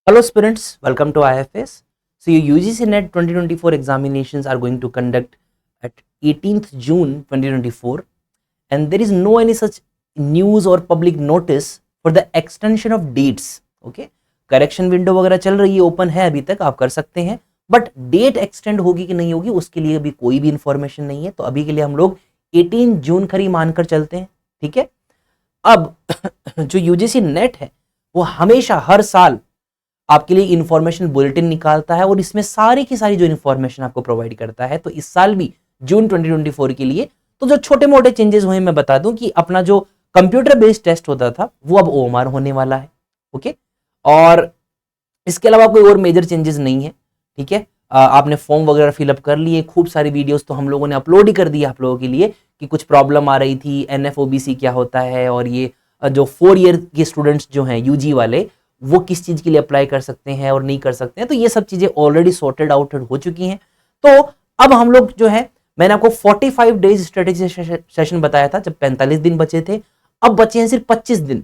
Hello students, welcome to IFS. So your UGC NET 2024 examinations are going to conduct at 18th June 2024 and there is no any such news or public notice for the extension of dates. Okay, correction window वगैरह चल रही है, open है अभी तक, आप कर सकते हैं, बट डेट एक्सटेंड होगी कि नहीं होगी उसके लिए अभी कोई भी इंफॉर्मेशन नहीं है। तो अभी के लिए हम लोग 18 जून खरी मानकर चलते हैं, ठीक है। अब जो यूजीसी नेट है वो हमेशा हर साल आपके लिए इंफॉर्मेशन बुलेटिन निकालता है और इसमें सारी की सारी जो इंफॉर्मेशन आपको प्रोवाइड करता है। तो इस साल भी जून 2024 के लिए तो जो छोटे मोटे चेंजेस हुए मैं बता दूं कि अपना जो कंप्यूटर बेस्ड टेस्ट होता था वो अब ओएमआर होने वाला है। ओके, और इसके अलावा कोई और मेजर चेंजेस नहीं है, ठीक है। आपने फॉर्म वगैरह फिलअप कर लिए, खूब सारी वीडियोस तो हम लोगों ने अपलोड ही कर दी आप लोगों के लिए कि कुछ प्रॉब्लम आ रही थी, एनएफओबीसी क्या होता है और ये जो 4 ईयर के स्टूडेंट्स जो हैं यूजी वाले वो किस चीज के लिए अप्लाई कर सकते हैं और नहीं कर सकते हैं। तो ये सब चीजें ऑलरेडी सॉर्टेड आउट हो चुकी हैं। तो अब हम लोग जो है, मैंने आपको 45 डेज स्ट्रेटेजी सेशन बताया था जब 45 दिन बचे थे, अब बचे हैं सिर्फ 25 दिन।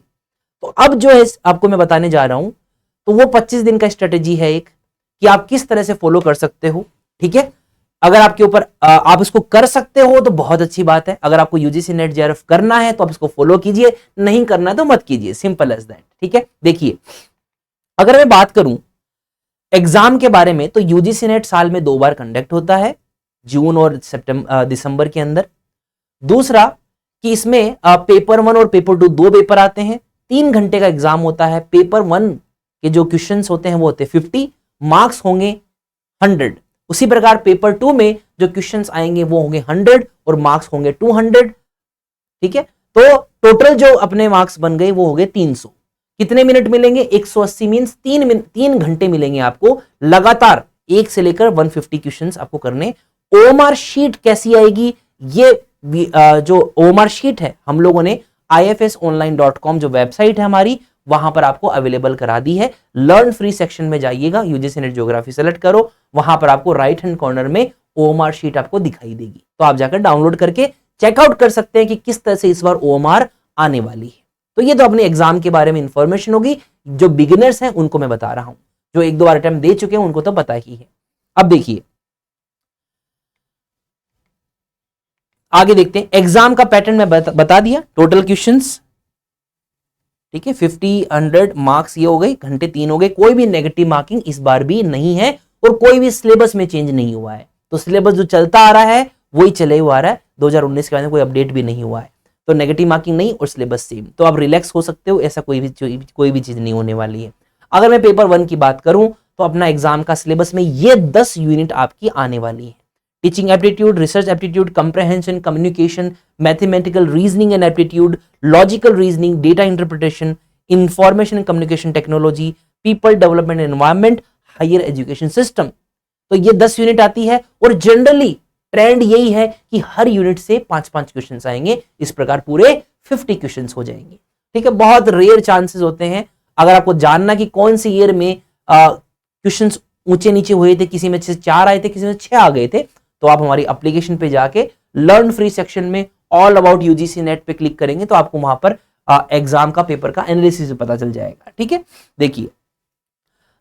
तो अब जो है आपको मैं बताने जा रहा हूं, तो वो 25 दिन का स्ट्रेटेजी है एक कि आप किस तरह से फॉलो कर सकते हो, ठीक है। अगर आपके ऊपर आप इसको कर सकते हो तो बहुत अच्छी बात है। अगर आपको यूजीसी नेट जेआरएफ करना है तो आप इसको फॉलो कीजिए, नहीं करना है तो मत कीजिए, सिंपल एज दैट, ठीक है। देखिए, अगर मैं बात करूं एग्जाम के बारे में तो यूजीसी नेट साल में 2 बार कंडक्ट होता है, जून और दिसंबर के अंदर। दूसरा कि इसमें पेपर 1 और पेपर 2 दो पेपर आते हैं, 3 घंटे का एग्जाम होता है। पेपर 1 के जो क्वेश्चंस होते हैं वो होते हैं 50, मार्क्स होंगे 100। उसी प्रकार पेपर 2 में जो क्वेश्चंस आएंगे वो होंगे 100 और मार्क्स होंगे 200, ठीक है। तो टोटल जो अपने मार्क्स बन गए वो हो गए 300। कितने मिनट मिलेंगे? 180 मींस 3 घंटे मिलेंगे आपको लगातार, 1 से लेकर 150 क्वेश्चंस आपको करने। ओएमआर शीट कैसी आएगी? ये जो ओएमआर शीट है हम लोगों ने ifsonline.com जो वेबसाइट है हमारी, वहां पर आपको अवेलेबल करा दी है। लर्न फ्री सेक्शन में जाइएगा, यूजीसी नेट ज्योग्राफी सेलेक्ट करो, वहां पर आपको राइट हैंड कॉर्नर में ओएमआर शीट आपको दिखाई देगी। तो आप जाकर डाउनलोड करके चेकआउट कर सकते हैं कि किस तरह से इस बार ओएमआर आने वाली है। तो ये तो अपने एग्जाम के बारे में इंफॉर्मेशन होगी, जो बिगिनर्स हैं उनको मैं बता रहा हूं, जो 1-2 बार अटेम्प्ट दे चुके हैं उनको तो पता ही है। अब देखिए आगे देखते हैं, एग्जाम का पैटर्न मैं बता दिया, टोटल क्वेश्चंस, ठीक है, 50, 100 मार्क्स ये हो गए, घंटे 3 हो गए, कोई भी नेगेटिव मार्किंग इस बार भी नहीं है और कोई भी सिलेबस में चेंज नहीं हुआ है। तो सिलेबस जो चलता आ रहा है वही चले हुआ आ रहा है, 2019 के बाद में कोई अपडेट भी नहीं हुआ है। तो नेगेटिव मार्किंग नहीं और सिलेबस सेम, तो आप रिलैक्स हो सकते हो, ऐसा कोई भी चीज नहीं होने वाली है। अगर मैं पेपर 1 की बात करूं तो अपना एग्जाम का सिलेबस में ये 10 यूनिट आपकी आने वाली है। Teaching aptitude, research aptitude, comprehension, communication, mathematical reasoning and aptitude, logical reasoning, data interpretation, information and communication technology, people development environment, higher education system. तो ये 10 यूनिट आती है और जनरली ट्रेंड यही है कि हर यूनिट से 5-5 क्वेश्चंस आएंगे, इस प्रकार पूरे 50 क्वेश्चंस हो जाएंगे, ठीक है। बहुत रेयर चांसेस होते हैं, अगर आपको जानना कि कौन सी ईयर में क्वेश्चंस ऊंचे नीचे हुए थे, किसी में 4 आए थे, किसी में 6 आ गए थे, तो आप हमारी एप्लीकेशन पे जाके लर्न फ्री सेक्शन में ऑल अबाउट यूजीसी नेट पे क्लिक करेंगे तो आपको वहां पर एग्जाम का पेपर का एनालिसिस पता चल जाएगा, ठीक है। देखिए,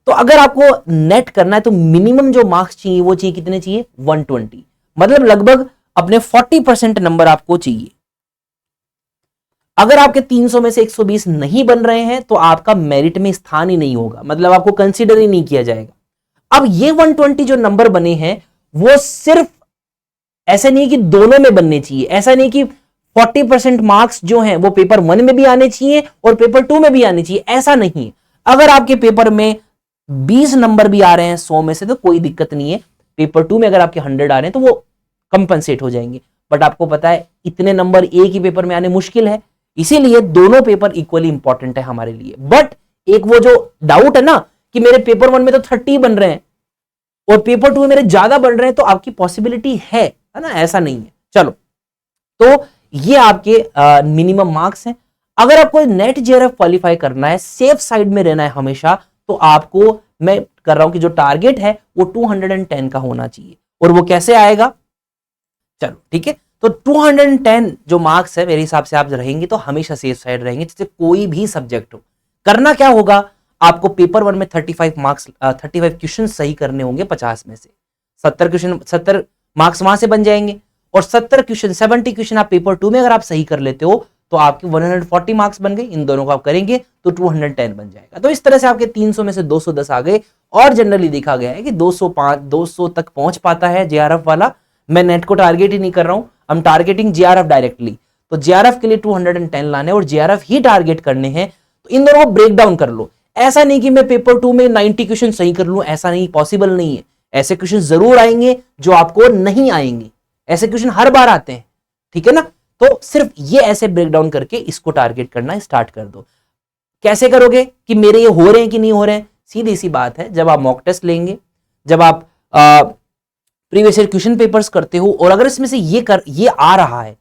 तो अगर आपको नेट करना है तो मिनिमम जो मार्क्स चाहिए वो चाहिए, कितने चाहिए? 120, मतलब लगभग अपने 40% नंबर आपको चाहिए। अगर आपके 300 में से 120 नहीं बन रहे हैं तो आपका मेरिट में स्थान ही नहीं होगा, मतलब आपको कंसीडर ही नहीं किया जाएगा। अब ये 120 जो नंबर बने हैं वो सिर्फ ऐसा नहीं कि दोनों में बनने चाहिए, ऐसा नहीं कि 40% मार्क्स जो हैं वो पेपर 1 में भी आने चाहिए और पेपर 2 में भी आने चाहिए, ऐसा नहीं। अगर आपके पेपर में 20 नंबर भी आ रहे हैं 100 में से तो कोई दिक्कत नहीं है, पेपर 2 में अगर आपके 100 आ रहे हैं तो वो कंपनसेट हो जाएंगे। बट आपको पता है इतने नंबर एक ही पेपर में आने मुश्किल है, इसीलिए दोनों पेपर इक्वली इंपॉर्टेंट है हमारे लिए। बट एक वो जो डाउट है ना कि मेरे पेपर 1 में तो 30 बन रहे हैं और पेपर 2 में मेरे ज्यादा बन रहे हैं, तो आपकी पॉसिबिलिटी है ना, ऐसा नहीं है। चलो, तो ये आपके मिनिमम मार्क्स हैं। अगर आपको नेट जेआरएफ क्वालिफाई करना है, सेफ साइड में रहना है हमेशा, तो आपको मैं कर रहा हूं कि जो टारगेट है वो 210 का होना चाहिए। और वो कैसे आएगा? चलो ठीक है, तो 210 जो मार्क्स है मेरे हिसाब से आप रहेंगे तो हमेशा सेफ साइड रहेंगे, जैसे कोई भी सब्जेक्ट हो। करना क्या होगा, आपको पेपर 1 में 35 क्वेश्चन सही करने होंगे 50 में से। 70 मार्क्स वहां से बन जाएंगे और 70 क्वेश्चन आप पेपर 2 में अगर आप सही कर लेते हो तो आपके 140 मार्क्स बन गए। इन दोनों को आप करेंगे तो 210 बन जाएगा। तो इस तरह से आपके 300 में से 210 आ गए। और जनरली देखा गया है कि 200 तक पहुंच पाता है जेआरएफ वाला। मैं नेट को टारगेट ही नहीं कर रहा हूं, हम टारगेटिंग जेआरएफ डायरेक्टली। तो जेआरएफ के लिए 210 लाने और जेआरएफ ही टारगेट करने हैं। तो इन दोनों को ब्रेक डाउन कर लो। ऐसा नहीं कि मैं पेपर 2 में 90 क्वेश्चन सही कर लूं, ऐसा नहीं, पॉसिबल नहीं है। ऐसे क्वेश्चन जरूर आएंगे जो आपको नहीं आएंगे, ऐसे क्वेश्चन हर बार आते हैं, ठीक है ना। तो सिर्फ ये ऐसे ब्रेक डाउन करके इसको टारगेट करना स्टार्ट कर दो। कैसे करोगे कि मेरे ये हो रहे हैं कि नहीं हो रहे हैं? सीधी सी बात है, जब आप मॉक टेस्ट लेंगे, जब आप प्रीवियस ईयर क्वेश्चन पेपर्स करते हो और अगर इसमें से ये आ रहा है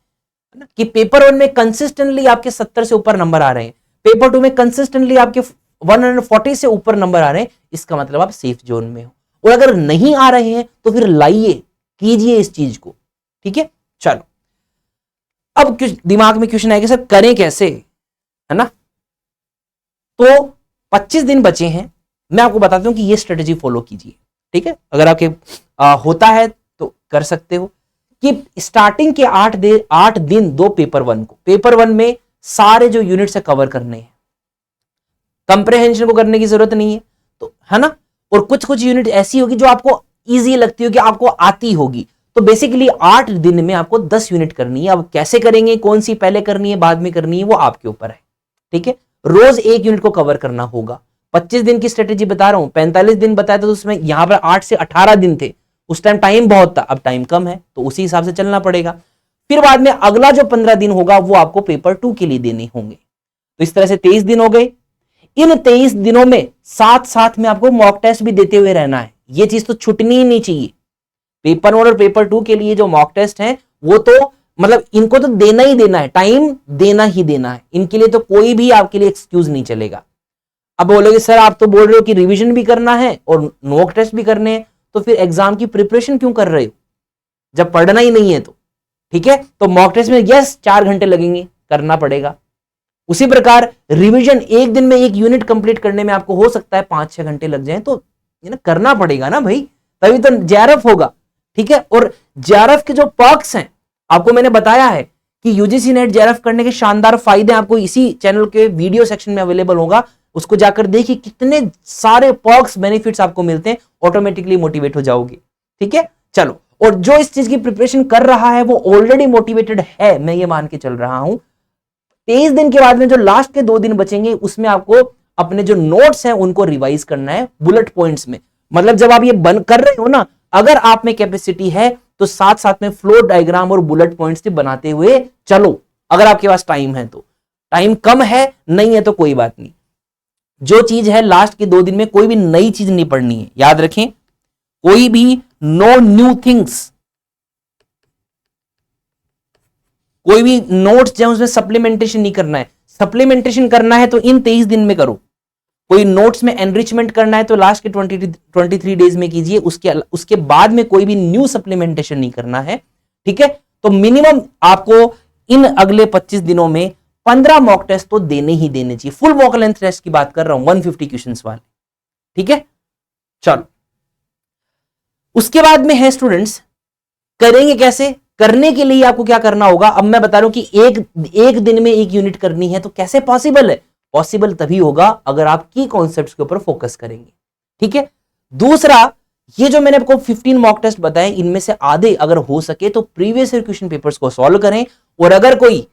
ना कि पेपर 1 में कंसिस्टेंटली आपके 70 से ऊपर नंबर आ रहे हैं, पेपर 2 में कंसिस्टेंटली आपके 140 से ऊपर नंबर आ रहे हैं, इसका मतलब आप सेफ जोन में हो। और अगर नहीं आ रहे हैं तो फिर लाइए, कीजिए इस चीज को, ठीक है। चलो, अब दिमाग में क्वेश्चन आएगा, सर करें कैसे, है ना। तो 25 दिन बचे हैं, मैं आपको बताता हूं कि ये स्ट्रेटेजी फॉलो कीजिए, ठीक है। अगर आपके होता है तो कर सकते हो कि स्टार्टिंग के 8 दिन दो पेपर 1 को। पेपर 1 में सारे जो यूनिट्स है कवर करने हैं, कंप्रहेंशन को करने की जरूरत नहीं है, तो है ना। और कुछ कुछ यूनिट ऐसी होगी जो आपको इजी लगती होगी, आपको आती होगी। तो बेसिकली 8 दिन में आपको 10 यूनिट करनी है। अब कैसे करेंगे, कौन सी पहले करनी है बाद में करनी है, वो आपके ऊपर है, ठीक है। रोज 1 यूनिट को कवर करना होगा। 25 दिन की स्ट्रेटेजी बता रहा हूं, 45 दिन बताया था तो उसमें यहां पर 8 से 18 दिन थे, उस टाइम टाइम बहुत था, अब टाइम कम है तो उसी हिसाब से चलना पड़ेगा। फिर बाद में अगला जो 15 दिन होगा वो आपको पेपर 2 के लिए देने होंगे। तो इस तरह से 23 दिन हो गए। इन 23 दिनों में साथ साथ में आपको मॉक टेस्ट भी देते हुए रहना है। ये चीज तो छूटनी ही नहीं चाहिए। पेपर 1 और पेपर 2 के लिए जो मॉक टेस्ट है वो तो मतलब इनको तो देना ही देना है, टाइम देना ही देना है। इनके लिए तो कोई भी आपके लिए एक्सक्यूज नहीं चलेगा। अब बोलोगे सर आप तो बोल रहे हो कि रिवीजन भी करना है और मॉक टेस्ट भी करने हैं, तो फिर एग्जाम की प्रिपरेशन क्यों कर रहे हो जब पढ़ना ही नहीं है तो, ठीक है। तो मॉक टेस्ट में यस 4 घंटे लगेंगे, करना पड़ेगा। उसी प्रकार रिवीजन 1 दिन में 1 यूनिट कंप्लीट करने में आपको हो सकता है 5-6 घंटे लग जाए, तो ये ना करना पड़ेगा ना भाई, तभी तो जेआरएफ होगा, ठीक है। और जेआरएफ के जो पर्क्स हैं आपको मैंने बताया है कि यूजीसी नेट जेआरएफ करने के शानदार फायदे आपको इसी चैनल के वीडियो सेक्शन में अवेलेबल होगा। उसको जाकर देखिए, कितने सारे पर्क्स बेनिफिट्स आपको मिलते हैं, ऑटोमेटिकली मोटिवेट हो जाओगे, ठीक है। चलो, और जो इस चीज की प्रिपरेशन कर रहा है वो ऑलरेडी मोटिवेटेड है, मैं ये मान के चल रहा हूं। 23 दिन के बाद में जो लास्ट के 2 दिन बचेंगे उसमें आपको अपने जो नोट्स हैं उनको रिवाइज करना है बुलेट पॉइंट्स में। मतलब जब आप ये बन कर रहे हो ना, अगर आप में कैपेसिटी है तो साथ साथ में फ्लो डायग्राम और बुलेट पॉइंट्स भी बनाते हुए चलो, अगर आपके पास टाइम है तो। टाइम कम है, नहीं है तो कोई बात नहीं। जो चीज है लास्ट के 2 दिन में कोई भी नई चीज नहीं पढ़नी है, याद रखें, कोई भी नो न्यू थिंग्स, कोई भी नोट्स जो उसमें सप्लीमेंटेशन नहीं करना है। सप्लीमेंटेशन करना है तो इन 23 दिन में करो। कोई नोट्स में एनरिचमेंट करना है तो लास्ट के 23 डेज में कीजिए। उसके बाद में कोई भी न्यू सप्लीमेंटेशन नहीं करना है, ठीक है। तो मिनिमम आपको इन अगले 25 दिनों में 15 मॉक टेस्ट तो देने ही देने चाहिए। फुल मॉक लेंथ टेस्ट की बात कर रहा हूं, 150 क्वेश्चंस वाले, ठीक है। चलो, उसके बाद में है स्टूडेंट्स, करेंगे कैसे? करने के लिए आपको क्या करना होगा, अब मैं बता रहा हूं कि एक दिन में 1 यूनिट करनी है, तो कैसे पॉसिबल है? पॉसिबल तभी होगा अगर आप की कॉन्सेप्ट्स के ऊपर फोकस करेंगे, ठीक है। दूसरा, ये जो मैंने आपको 15 मॉक टेस्ट बताए, इनमें से आधे अगर हो सके तो प्रीवियस ईयर क्वेश्चन पेपर्स को सॉल्व करें। और अगर कोई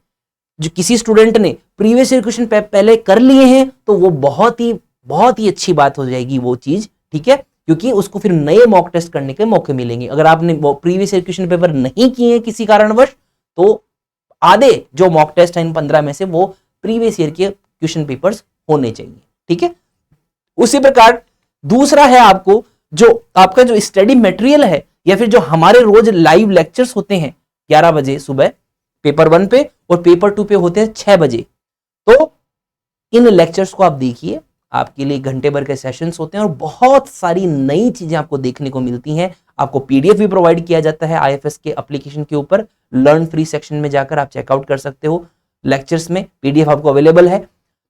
जो किसी स्टूडेंट ने प्रीवियस ईयर क्वेश्चन पहले कर लिए हैं तो वो बहुत ही अच्छी बात हो जाएगी वो चीज, ठीक है, क्योंकि उसको फिर नए मॉक टेस्ट करने के मौके मिलेंगे। अगर आपने प्रीवियस ईयर क्वेश्चन पेपर नहीं किए हैं किसी कारणवश, तो आधे जो मॉक टेस्ट है इन 15 में से वो प्रीवियस ईयर के क्वेश्चन पेपर्स होने चाहिए, ठीक है। उसी प्रकार दूसरा है, आपको जो आपका जो स्टडी मटेरियल है या फिर जो हमारे रोज लाइव लेक्चर्स होते हैं 11 बजे सुबह पेपर 1 पे और पेपर 2 पे होते हैं 6 बजे, तो इन लेक्चर्स को आप देखिए। आपके लिए घंटे भर के सेशंस होते हैं और बहुत सारी नई चीजें आपको देखने को मिलती हैं। आपको पीडीएफ भी प्रोवाइड किया जाता है आईएफएस के एप्लीकेशन के ऊपर। लर्न फ्री सेक्शन में जाकर आप चेकआउट कर सकते हो, लेक्चर्स में पीडीएफ आपको अवेलेबल है।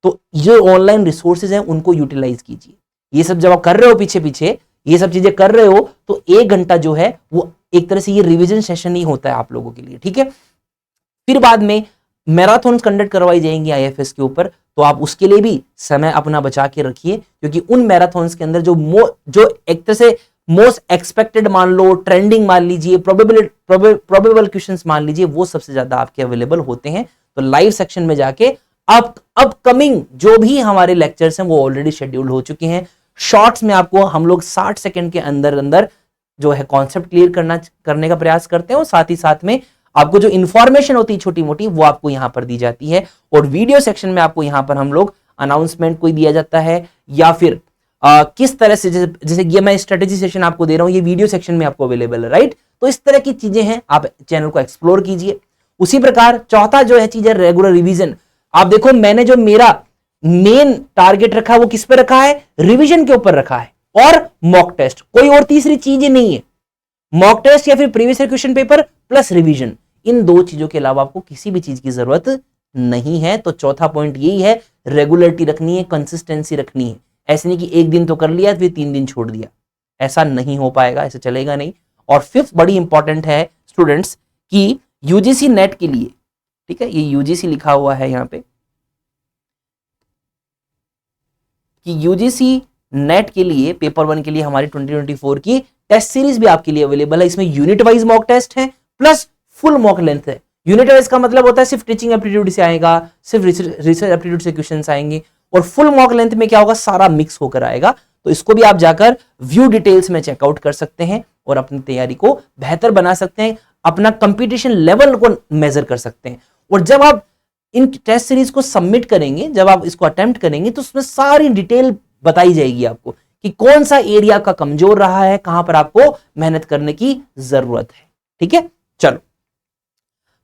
तो जो ऑनलाइन रिसोर्सेज हैं उनको यूटिलाइज कीजिए। ये सब जब आप कर रहे हो पीछे पीछे ये सब चीजें कर रहे हो तो 1 घंटा जो है वो एक तरह से ये रिवीजन सेशन ही होता है आप लोगों के लिए, ठीक है। फिर बाद में मैराथन कंडक्ट करवाई जाएंगी आईएफएस के ऊपर, तो आप उसके लिए भी समय अपना बचा के रखिए, क्योंकि उन मैराथन्स के अंदर जो एक तरह से मोस्ट एक्सपेक्टेड मान लो, ट्रेंडिंग मान लीजिए, प्रोबेबल क्वेश्चंस मान लीजिए, वो सबसे ज्यादा आपके अवेलेबल होते हैं। तो लाइव सेक्शन में जाके अपकमिंग जो भी हमारे लेक्चर्स हैं वो ऑलरेडी शेड्यूल हो चुके हैं। शॉर्ट्स में आपको हम लोग 60 सेकंड के अंदर अंदर जो है कॉन्सेप्ट क्लियर करने का प्रयास करते हैं, और साथ ही साथ में आपको जो इंफॉर्मेशन होती है छोटी मोटी वो आपको यहां पर दी जाती है। और वीडियो सेक्शन में आपको यहां पर हम लोग अनाउंसमेंट कोई दिया जाता है, या फिर किस तरह से, जैसे ये मैं स्ट्रेटेजी सेशन आपको दे रहा हूं, ये वीडियो सेक्शन में आपको अवेलेबल है, राइट। तो इस तरह की चीजें हैं, आप चैनल को एक्सप्लोर कीजिए। उसी प्रकार चौथा जो है चीज है रेगुलर रिवीजन। आप देखो मैंने जो मेरा मेन टारगेट रखा है वो किस पे रखा है, रिवीजन के ऊपर रखा है, और मॉक टेस्ट, कोई और तीसरी चीज ही नहीं है। मॉक टेस्ट या फिर previous year question paper plus revision, इन दो चीजों के अलावा आपको किसी भी चीज की जरूरत नहीं है। तो चौथा पॉइंट यही है, रेगुलरिटी रखनी है, कंसिस्टेंसी रखनी है। ऐसे नहीं कि एक दिन तो कर लिया फिर 3 दिन छोड़ दिया, ऐसा नहीं हो पाएगा, ऐसा चलेगा नहीं। और फिफ्थ बड़ी इंपॉर्टेंट है स्टूडेंट्स कि यूजीसी नेट के लिए, ठीक है, ये यूजीसी लिखा हुआ है यहां पे कि यूजीसी नेट के लिए पेपर 1 के लिए हमारी 2024 की टेस्ट सीरीज भी आपके लिए अवेलेबल है। इसमें यूनिट वाइज मॉक टेस्ट है प्लस फुल मॉक लेंथ है। यूनिट वाइज का मतलब होता है सिर्फ टीचिंग एप्टीट्यूड से आएगा, सिर्फ रिसर्च एप्टीट्यूड से क्वेश्चंस आएंगे, और फुल मॉक लेंथ में क्या होगा, सारा मिक्स होकर आएगा। तो इसको भी आप जाकर व्यू डिटेल्स में चेकआउट कर सकते हैं और अपनी तैयारी को बेहतर बना सकते हैं, अपना कंपटीशन लेवल को मेजर कर सकते हैं। और जब आप इन टेस्ट सीरीज को सबमिट करेंगे, जब आप इसको अटेम्प्ट करेंगे, तो उसमें सारी डिटेल बताई जाएगी आपको कि कौन सा एरिया का कमजोर रहा है, कहां पर आपको मेहनत करने की जरूरत है, ठीक है। चलो,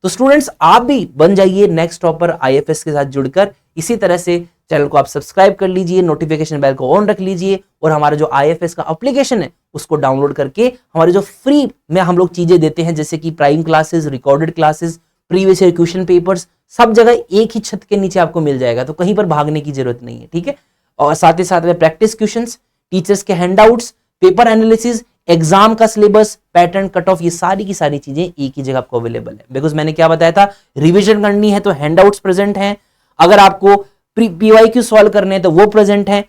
तो स्टूडेंट्स आप भी बन जाइए नेक्स्ट टॉपर आईएफएस के साथ जुड़कर। इसी तरह से चैनल को आप सब्सक्राइब कर लीजिए, नोटिफिकेशन बेल को ऑन रख लीजिए, और हमारा जो आईएफएस का एप्लीकेशन है उसको डाउनलोड करके हमारे जो फ्री में हम लोग चीजें देते हैं, जैसे कि prime classes, recorded classes, previous year question papers, सब जगह एक ही छत के नीचे आपको मिल जाएगा, तो कहीं पर भागने की जरूरत नहीं है, ठीक है। और साथ ही साथ में प्रैक्टिस क्वेश्चंस, टीचर्स के हैंडआउट्स, पेपर एनालिसिस, एग्जाम का सिलेबस, पैटर्न, कट ऑफ, ये सारी की सारी चीजें एक ही जगह आपको अवेलेबल है। बिकॉज मैंने क्या बताया था, रिवीजन करनी है तो हैंडआउट्स प्रेजेंट हैं, अगर आपको पीवाईक्यू सॉल्व करने हैं तो वो प्रेजेंट है,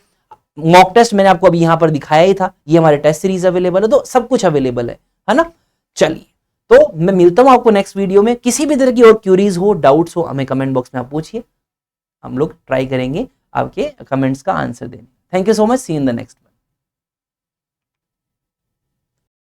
मॉक टेस्ट मैंने आपको अभी यहां पर दिखाया ही था, ये हमारे टेस्ट सीरीज अवेलेबल है, तो सब कुछ अवेलेबल है ना। चलिए, तो मैं मिलता हूं आपको नेक्स्ट वीडियो में। किसी भी तरह की और क्यूरीज हो, डाउट्स हो, हमें कमेंट बॉक्स में आप पूछिए, हम लोग ट्राई करेंगे आपके कमेंट्स का आंसर देने। Thank you so much, see in the next.